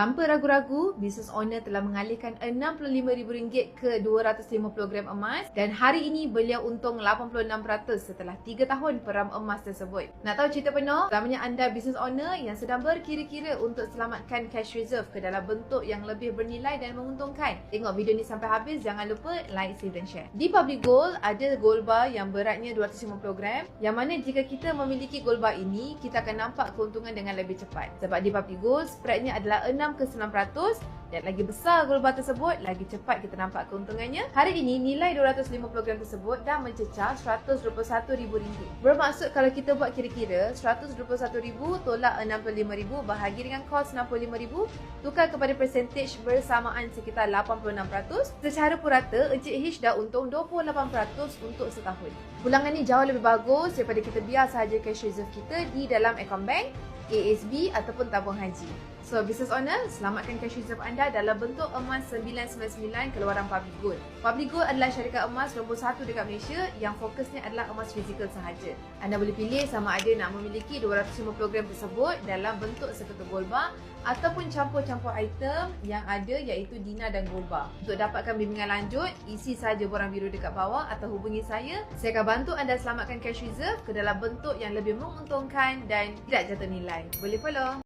Tanpa ragu-ragu, business owner telah mengalihkan RM65,000 ke 250 gram emas dan hari ini beliau untung 86% setelah 3 tahun peram emas tersebut. Nak tahu cerita penuh? Selamanya anda business owner yang sedang berkira-kira untuk selamatkan cash reserve ke dalam bentuk yang lebih bernilai dan menguntungkan. Tengok video ni sampai habis, jangan lupa like, save dan share. Di Public Gold ada gold bar yang beratnya 250 gram, yang mana jika kita memiliki gold bar ini, kita akan nampak keuntungan dengan lebih cepat. Sebab di Public Gold, spreadnya adalah 6 ke 9%, dan lagi besar gold bar tersebut, lagi cepat kita nampak keuntungannya. Hari ini nilai 250 gram tersebut dah mencecah RM121,000. Bermaksud kalau kita buat kira-kira, RM121,000 tolak RM65,000 bahagi dengan kos RM65,000, tukar kepada percentage bersamaan sekitar 86%. Secara purata, Encik H dah untung 28% untuk setahun. Pulangan ni jauh lebih bagus daripada kita biar sahaja cash reserve kita di dalam akaun bank, ASB ataupun tabung haji. So, business owner, selamatkan cash reserve anda dalam bentuk emas 999 keluaran Public Gold. Public Gold adalah syarikat emas nombor 1 dekat Malaysia yang fokusnya adalah emas fizikal sahaja. Anda boleh pilih sama ada nak memiliki 250 gram tersebut dalam bentuk seketul gold bar ataupun campur-campur item yang ada iaitu Dina dan gold bar. Untuk dapatkan bimbingan lanjut, isi saja borang biru dekat bawah atau hubungi saya. Saya akan bantu anda selamatkan cash reserve ke dalam bentuk yang lebih menguntungkan dan tidak jatuh nilai. Boleh follow.